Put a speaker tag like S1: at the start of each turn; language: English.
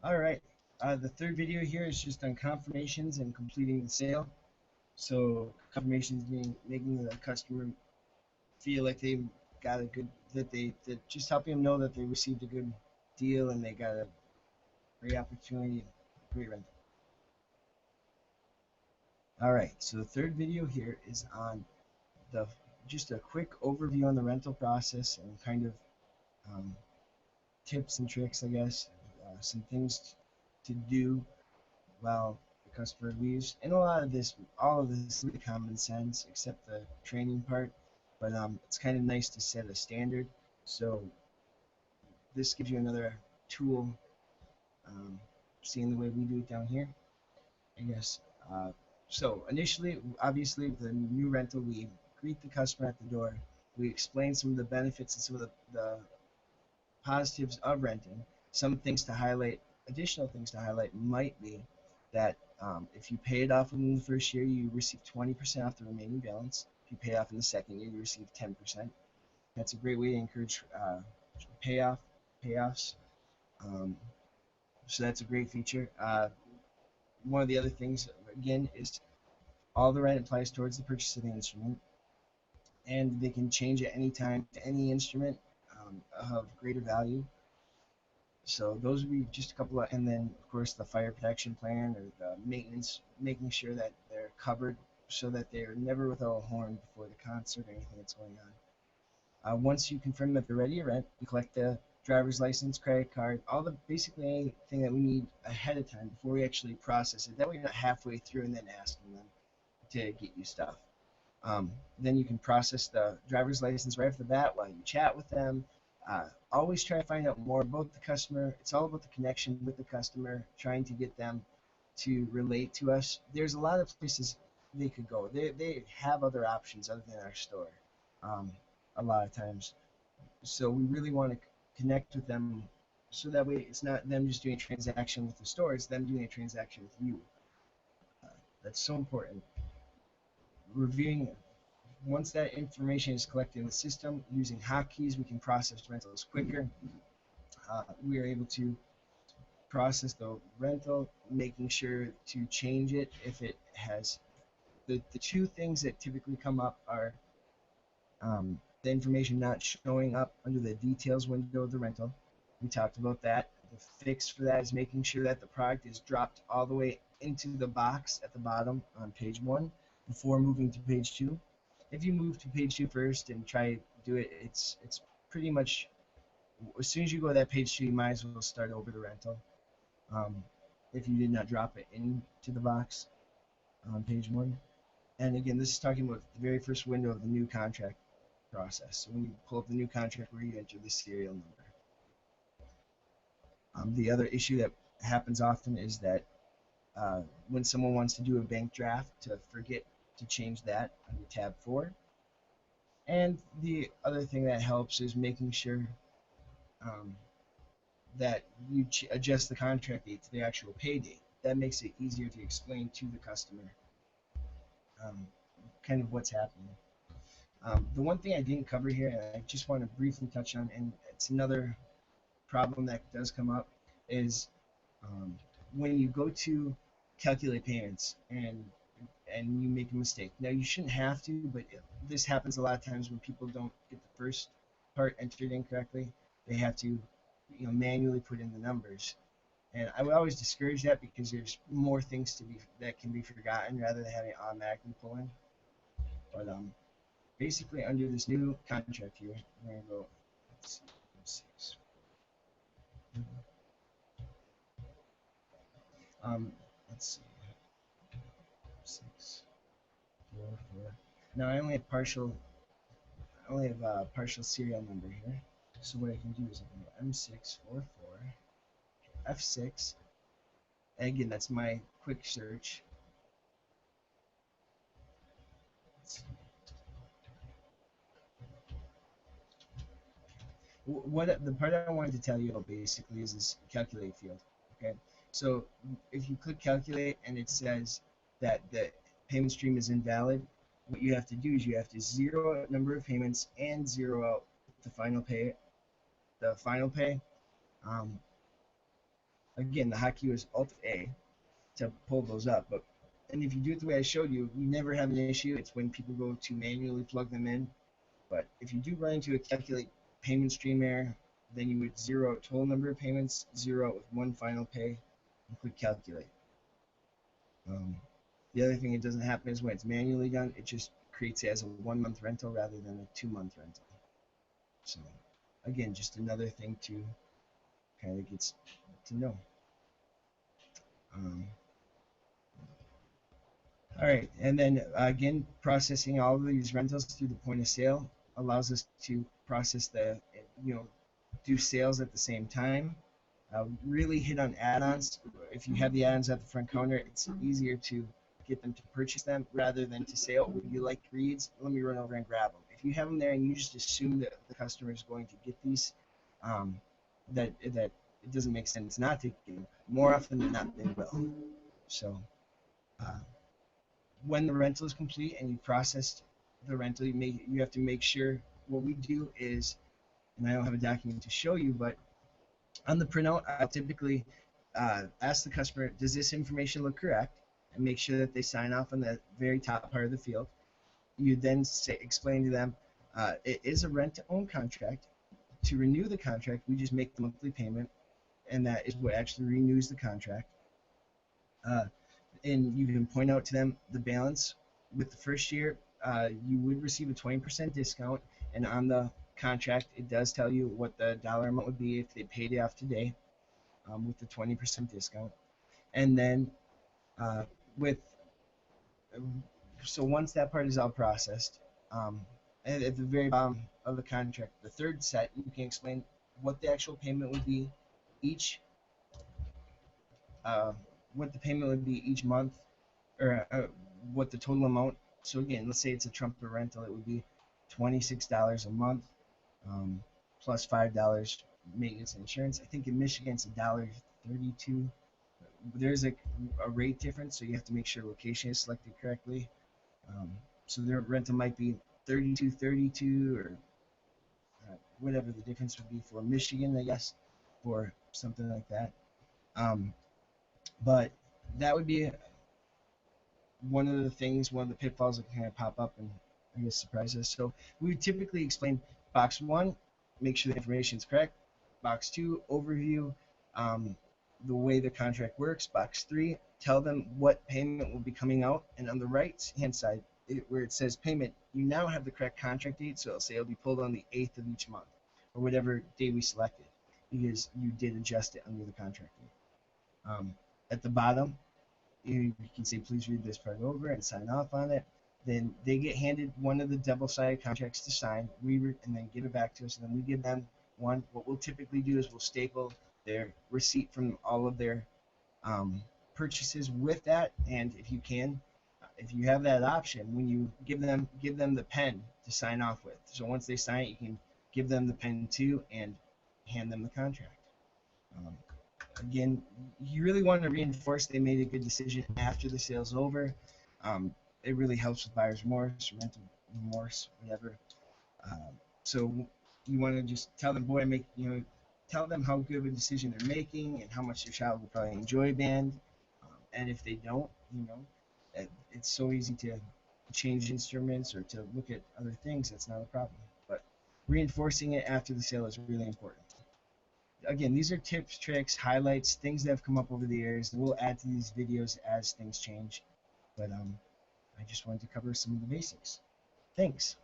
S1: All right. The third video here is just on confirmations and completing the sale. So confirmations mean making the customer feel like they got a good that just helping them know that they received a good deal and they got a great opportunity, great rental. All right. So the third video here is on the just a quick overview on the rental process and kind of um, tips and tricks, I guess, some things to do while the customer leaves. And a lot of this, all of this is really common sense, except the training part. But it's kind of nice to set a standard. So this gives you another tool, um, seeing the way we do it down here, I guess. Uh, so initially, obviously, with a new rental, we greet the customer at the door. We explain some of the benefits and some of the positives of renting. Some things to highlight, additional things to highlight might be that if you pay it off within the first year, you receive 20% off the remaining balance. If you pay it off in the second year, you receive 10%. That's a great way to encourage payoff payoffs. Um, so that's a great feature. One of the other things, again, is all the rent applies towards the purchase of the instrument, and they can change at any time to any instrument of greater value. So those would be just a couple of, and then of course the fire protection plan or the maintenance, making sure that they're covered so that they're never without a horn before the concert or anything that's going on. Once you confirm that they're ready to rent, you collect the driver's license, credit card, all the basically anything that we need ahead of time before we actually process it. That way you're not halfway through and then asking them to get you stuff. Then you can process the driver's license right off the bat while you chat with them. Always try to find out more about the customer. It's all about the connection with the customer, trying to get them to relate to us. There's a lot of places they could go. They have other options other than our store, um, a lot of times. So we really want to connect with them so that way it's not them just doing a transaction with the store, it's them doing a transaction with you. Uh, that's so important. Reviewing Once that information is collected in the system, using hotkeys, we can process rentals quicker. We are able to process the rental, making sure to change it if it has the two things that typically come up are the information not showing up under the details window of the rental. We talked about that. The fix for that is making sure that the product is dropped all the way into the box at the bottom on page one before moving to page two. If you move to page two first and try to do it, it's pretty much as soon as you go to that page two, you might as well start over the rental. Um, if you did not drop it into the box on page one. And again, this is talking about the very first window of the new contract process. So when you pull up the new contract where you enter the serial number. The other issue that happens often is that when someone wants to do a bank draft, to forget to change that under tab 4. And the other thing that helps is making sure um, that you adjust the contract date to the actual pay date. That makes it easier to explain to the customer um, kind of what's happening. The one thing I didn't cover here, and I just want to briefly touch on, and it's another problem that does come up, is um, when you go to calculate payments and you make a mistake. Now you shouldn't have to, but this happens a lot of times when people don't get the first part entered incorrectly. They have to, manually put in the numbers. And I would always discourage that because there's more things to be that can be forgotten rather than having it automatically pull in. But basically under this new contract here, we're gonna go. Let's see, six. Um, let's see, 644. Now I only have partial serial number here. So what I can do is I can go M644 F6. And again, that's my quick search. What the part I wanted to tell you about basically is this calculate field. Okay, so if you click calculate and it says that the payment stream is invalid, what you have to do is you have to zero out number of payments and zero out the final pay. The final pay. Um, Again, the hotkey was Alt A to pull those up. And if you do it the way I showed you, you never have an issue. It's when people go to manually plug them in. But if you do run into a calculate payment stream error, then you would zero out total number of payments, zero out with one final pay, and click calculate. Um, the other thing that doesn't happen is when it's manually done, it just creates it as a 1 month rental rather than a 2 month rental. So again, just another thing to kind of get to know. Um, all right, and then again, processing all of these rentals through the point of sale allows us to process do sales at the same time. Really hit on add-ons. If you have the add-ons at the front counter, it's easier to get them to purchase them rather than to say, oh, you like reads? Let me run over and grab them. If you have them there and you just assume that the customer is going to get these, that it doesn't make sense not to get them. More often than not, they will. So uh, when the rental is complete and you processed the rental, you have to make sure. What we do is, and I don't have a document to show you, but on the printout, I'll typically ask the customer, does this information look correct? And make sure that they sign off on the very top part of the field. You then explain to them, it is a rent-to-own contract. To renew the contract, we just make the monthly payment, and that is what actually renews the contract. And you can point out to them the balance. With the first year, you would receive a 20% discount, and on the contract, it does tell you what the dollar amount would be if they paid it off today, with the 20% discount. And then uh, with so once that part is all processed, and at the very bottom of the contract, the third set, you can explain what the actual payment would be each, uh, what the payment would be each month, or what the total amount. So again, let's say it's a Trumper rental, it would be $26 a month, plus $5 maintenance and insurance. I think in Michigan it's $1.32. There's a rate difference, so you have to make sure location is selected correctly. So their rental might be 32.32, or whatever the difference would be for Michigan, I guess, or something like that. Um, but that would be one of the things, one of the pitfalls that kind of pop up and I guess surprise us. So we would typically explain box one, make sure the information is correct. Box two, overview, the way the contract works. Box three, tell them what payment will be coming out. And on the right hand side, where it says payment, you now have the correct contract date. So it'll say it'll be pulled on the 8th of each month, or whatever day we selected, because you did adjust it under the contract date. At the bottom, you can say, please read this part over and sign off on it. Then they get handed one of the double-sided contracts to sign, and then give it back to us. And then we give them one. What we'll typically do is we'll staple their receipt from all of their purchases with that. And if you can, if you have that option, when you give them the pen to sign off with. So once they sign it, you can give them the pen too and hand them the contract. Again, you really want to reinforce they made a good decision after the sale's over. It really helps with buyer's remorse, rental remorse, whatever. So you want to just tell them, boy, tell them how good of a decision they're making and how much their child will probably enjoy band. And if they don't, it's so easy to change instruments or to look at other things. That's not a problem. But reinforcing it after the sale is really important. Again, these are tips, tricks, highlights, things that have come up over the years. We'll add to these videos as things change. But I just wanted to cover some of the basics. Thanks.